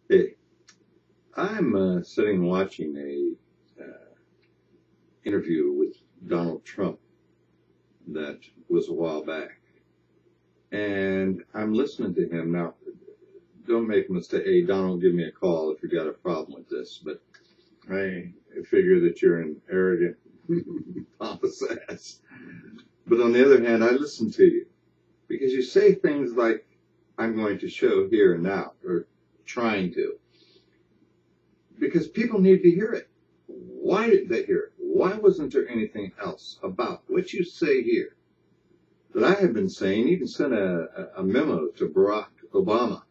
Hey, I'm sitting watching a interview with Donald Trump that was a while back, and I'm listening to him now. Don't make a mistake. Hey, Donald, give me a call if you got a problem with this. But I figure that you're an arrogant pompous ass. But on the other hand, I listen to you because you say things like, "I'm going to show here and now," or trying to, because people need to hear it. Why did they hear it? Why wasn't there anything else about what you say here that I have been saying? You can send a memo to Barack Obama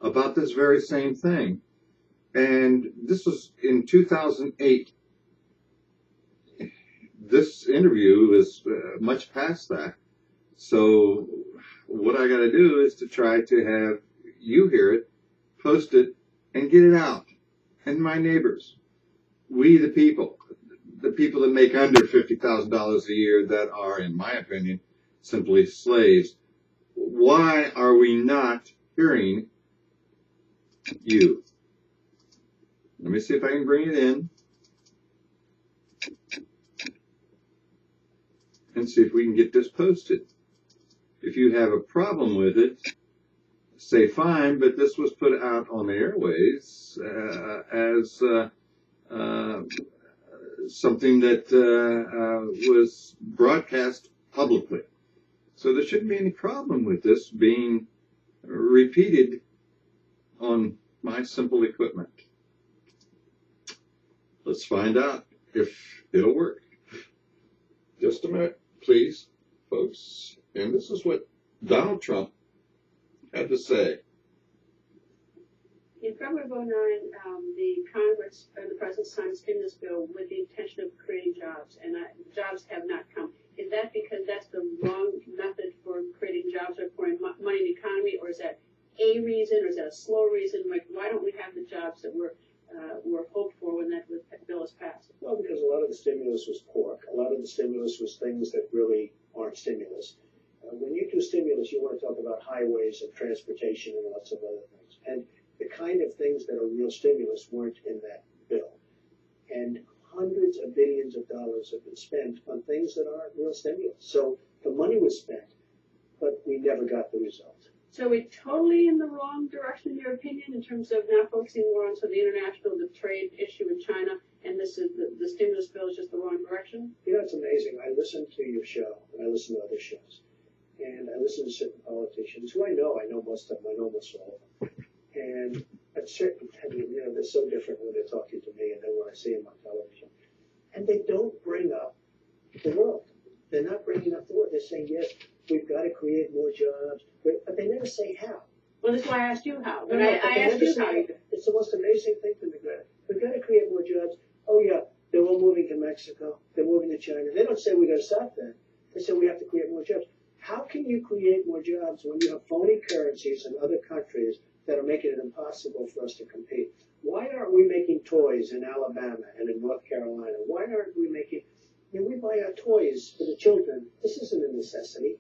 about this very same thing. And this was in 2008. This interview is much past that. So what I got to do is to try to have you hear it, post it, and get it out. And my neighbors, we the people that make under $50,000 a year that are, in my opinion, simply slaves. Why are we not hearing you? Let me see if I can bring it in and see if we can get this posted. If you have a problem with it, say fine, but this was put out on the airways as something that was broadcast publicly. So there shouldn't be any problem with this being repeated on my simple equipment. Let's find out if it'll work. Just a minute, please, folks. And this is what Donald Trump had to say. In February of 2009, the Congress and the President signed a stimulus bill with the intention of creating jobs, and jobs have not come. Is that because that's the wrong method for creating jobs or pouring money in the economy, or is that a reason, or is that a slow reason? Like, why don't we have the jobs that were hoped for when that bill was passed? Well, because a lot of the stimulus was pork. A lot of the stimulus was things that really aren't stimulus. When you do stimulus, you want to talk about highways and transportation and lots of other things. And the kind of things that are real stimulus weren't in that bill. And hundreds of billions of dollars have been spent on things that aren't real stimulus. So the money was spent, but we never got the result. So we're totally in the wrong direction, in your opinion, in terms of now focusing more on the international, the trade issue in China, and this is the stimulus bill is just the wrong direction? You know, it's amazing. I listen to your show, and I listen to other shows. And I listen to certain politicians who I know most of them, I know most all of them. And at certain times, you know, they're so different when they're talking to me and then when I see them on television. And they don't bring up the world. They're not bringing up the world. They're saying, yes, we've got to create more jobs, but they never say how. Well, that's why I asked you how. But No, I asked you how. It's the most amazing thing to me, Greta. We've got to create more jobs. Oh, yeah, they're all moving to Mexico. They're moving to China. They don't say we got to stop that. They say we have to create more jobs. How can you create more jobs when you have phony currencies in other countries that are making it impossible for us to compete? Why aren't we making toys in Alabama and in North Carolina? Why aren't we making, you know, we buy our toys for the children. This isn't a necessity.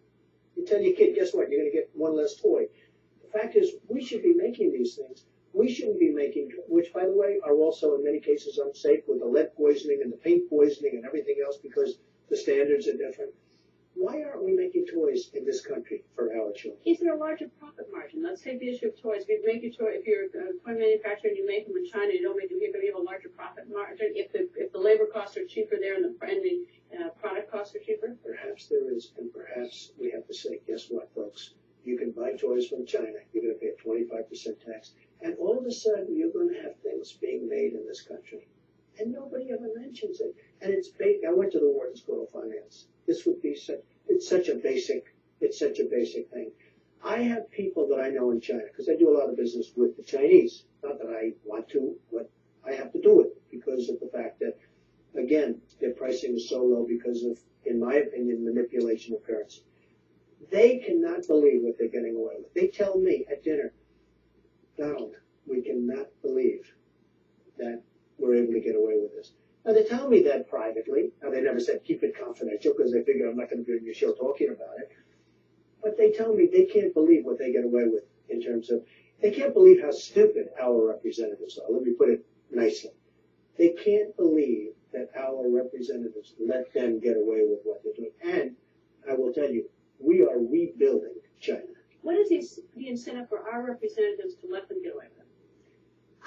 You tell your kid, guess what, you're going to get one less toy. The fact is, we should be making these things. We shouldn't be making, which, by the way, are also in many cases unsafe with the lead poisoning and the paint poisoning and everything else because the standards are different. Why aren't we making toys in this country for our children? Is there a larger profit margin? Let's take the issue of toys. If you make your toy, if you're a toy manufacturer and you make them in China, you don't make them here, but you have a larger profit margin. If the labor costs are cheaper there and the product costs are cheaper. Perhaps there is, and perhaps we have to say, guess what, folks? You can buy toys from China. You're going to pay a 25% tax, and all of a sudden you're going to have things being made in this country, and nobody ever mentions it. And it's big. I went to the Wharton School of Finance. This would be it's such a basic thing. I have people that I know in China because I do a lot of business with the Chinese. Not that I want to, but I have to do it because of the fact that, again, their pricing is so low because of, in my opinion, manipulation of currency. They cannot believe what they're getting away with. They tell me at dinner, Donald, we cannot believe that we're able to get away with this. Now, they tell me that privately. Now, they never said keep it confidential because they figure I'm not going to be on your show talking about it. But they tell me they can't believe what they get away with in terms of, They can't believe how stupid our representatives are. Let me put it nicely. They can't believe that our representatives let them get away with what they're doing. And I will tell you, we are rebuilding China. What is the incentive for our representatives to let them get away with it?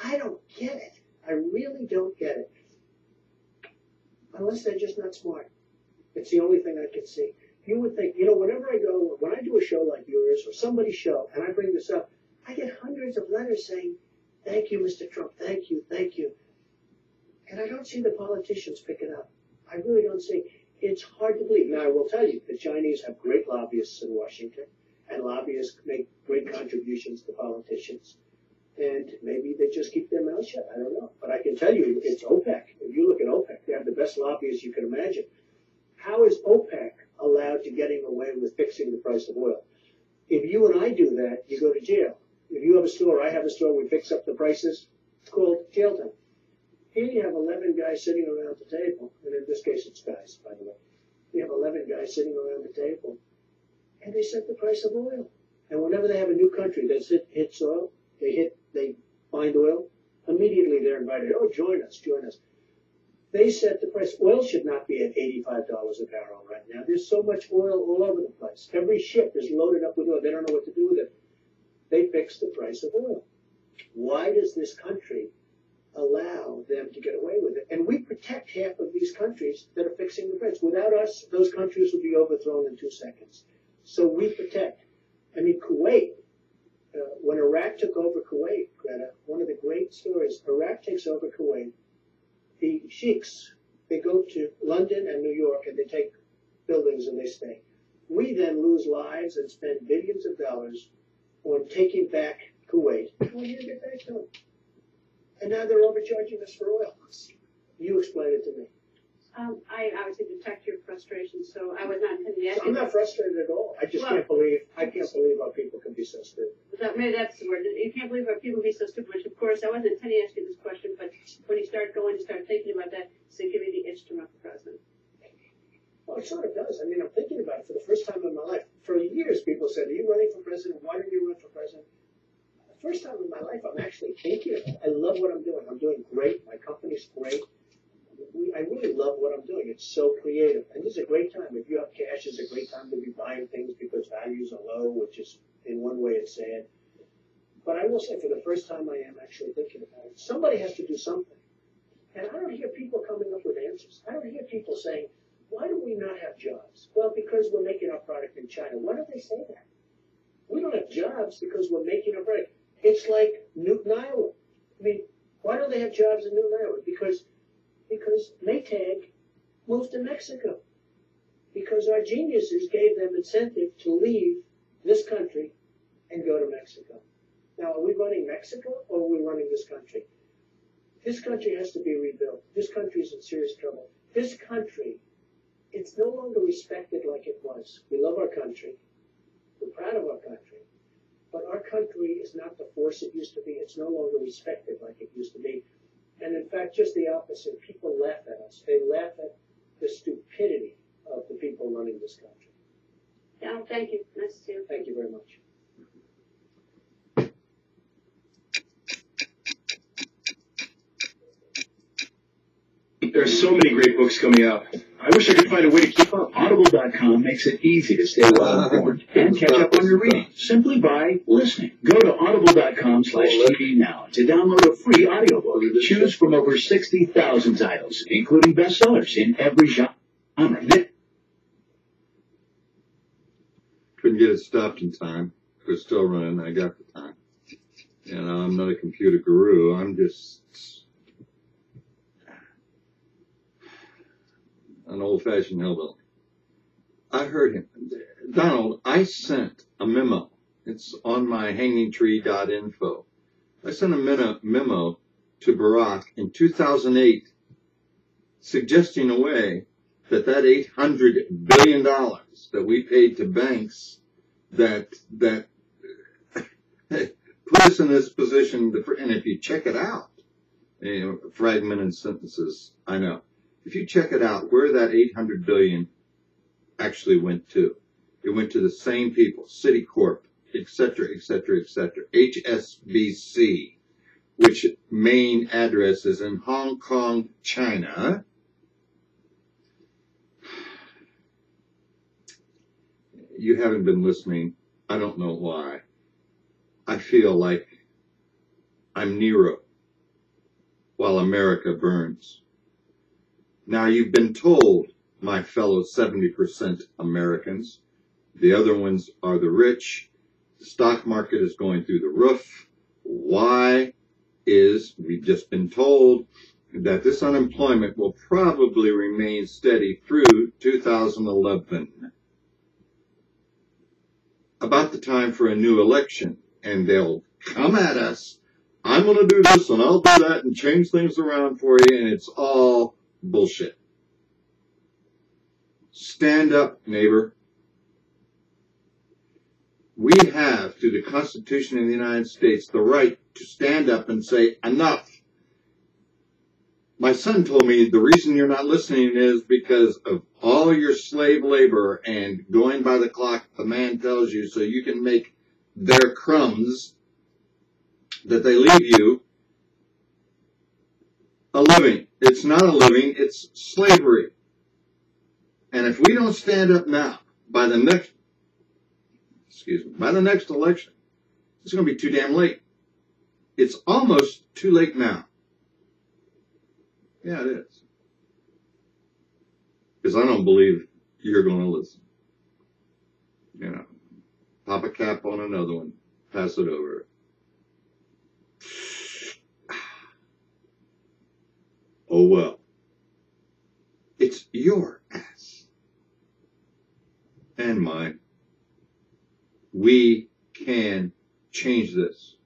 I don't get it. I really don't get it. Unless they're just not smart. It's the only thing I can see. You would think, whenever I go, when I do a show like yours or somebody's show, and I bring this up, I get hundreds of letters saying, thank you, Mr. Trump, thank you, thank you. And I don't see the politicians pick it up. I really don't see. It's hard to believe. Now, I will tell you, the Chinese have great lobbyists in Washington, and lobbyists make great contributions to politicians. And maybe they just keep their mouths shut. I don't know. But I can tell you, it's OPEC. If you look at OPEC, they have the best lobbyists you can imagine. How is OPEC allowed to getting away with fixing the price of oil? If you and I do that, you go to jail. If you have a store, I have a store, we fix up the prices, it's called jail time. Here you have 11 guys sitting around the table, and in this case it's guys, by the way. You have 11 guys sitting around the table, and they set the price of oil. And whenever they have a new country that hits oil, they find oil, immediately they're invited, oh, join us, join us. They set the price. Oil should not be at $85 a barrel right now. There's so much oil all over the place. Every ship is loaded up with oil. They don't know what to do with it. They fix the price of oil. Why does this country allow them to get away with it? And we protect half of these countries that are fixing the price. Without us, those countries would be overthrown in 2 seconds. So we protect. I mean, Kuwait, when Iraq took over Kuwait, Greta, one of the great stories, Iraq takes over Kuwait. The sheiks, they go to London and New York and they take buildings and they stay. We then lose lives and spend billions of dollars on taking back Kuwait. We need to get back to them. And now they're overcharging us for oil. You explain it to me. I obviously detect your frustration, so I was not intending to ask I'm you. not frustrated at all. I can't believe how people can be so stupid. Maybe that's the word. You can't believe how people be so stupid. Which, of course, I wasn't intending to ask you this question, but when you start thinking about that, it's going to give you the itch to run for president. Well, it sort of does. I mean, I'm thinking about it for the first time in my life. For years, people said, are you running for president? Why don't you run for president? The first time in my life, I'm actually thinking about it. I love what I'm doing. I'm doing great. My company's great. I really love what I'm doing. It's so creative. And this is a great time. If you have cash, it's a great time to be buying things because values are low, which is, in one way, it's sad. But I will say, for the first time, I am actually thinking about it. Somebody has to do something. And I don't hear people coming up with answers. I don't hear people saying, why do we not have jobs? Well, because we're making our product in China. Why don't they say that? We don't have jobs because we're making our product. It's like Newton, Iowa. I mean, why don't they have jobs in Newton, Iowa? Because Maytag moved to Mexico. Because our geniuses gave them incentive to leave this country and go to Mexico. Now, are we running Mexico or are we running this country? This country has to be rebuilt. This country is in serious trouble. This country, it's no longer respected like it was. We love our country. We're proud of our country. But our country is not the force it used to be. It's no longer respected like it used to be. And in fact, just the opposite. People laugh at us. They laugh at the stupidity of the people running this country. Yeah, thank you. Nice to see you. Thank you very much. There's so many great books coming out. I wish I could find a way to keep up. Audible.com makes it easy to stay well informed and catch up on your reading simply by listening. Go to audible.com/TV now to download a free audiobook. Choose from over 60,000 titles, including bestsellers in every genre. Couldn't get it stopped in time. We're still running. I got the time. And I'm not a computer guru. I'm just an old-fashioned hillbilly. I heard him. Donald, I sent a memo. It's on my hangingtree.info. I sent a memo to Barack in 2008 suggesting a way that $800 billion that we paid to banks that put us in this position, and if you check it out, fragmented sentences, I know. If you check it out, where that $800 billion actually went to, it went to the same people, Citicorp etc., etc., etc. HSBC, which main address is in Hong Kong, China. You haven't been listening. I don't know why. I feel like I'm Nero while America burns. Now you've been told, my fellow 70% Americans, the other ones are the rich. The stock market is going through the roof. Why is, we've just been told that this unemployment will probably remain steady through 2011. About the time for a new election, and they'll come at us. I'm going to do this and I'll do that and change things around for you, and it's all bullshit. Stand up, neighbor. We have, through the Constitution of the United States, the right to stand up and say, enough. My son told me the reason you're not listening is because of all your slave labor and going by the clock the man tells you so you can make their crumbs that they leave you a living. It's not a living, it's slavery. And if we don't stand up now, by the next election, it's going to be too damn late. It's almost too late now. Yeah, it is. Because I don't believe you're going to listen. You know, pop a cap on another one, pass it over. Oh well. It's your ass. And mine. We can change this.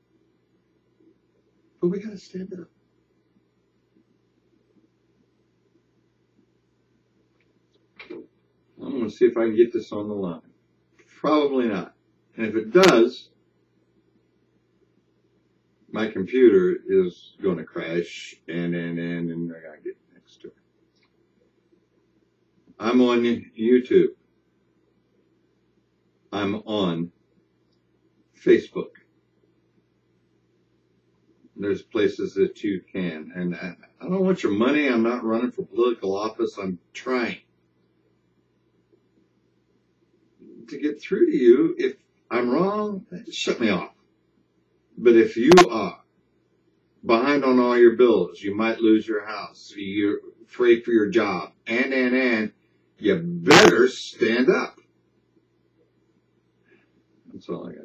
But we gotta stand up. I'm gonna see if I can get this on the line. Probably not. And if it does, my computer is gonna crash and I gotta get next to it. I'm on YouTube. I'm on Facebook. There's places that you can. And I don't want your money. I'm not running for political office. I'm trying to get through to you. If I'm wrong, shut me off. But if you are behind on all your bills, you might lose your house, you're afraid for your job, and you better stand up. That's all I got.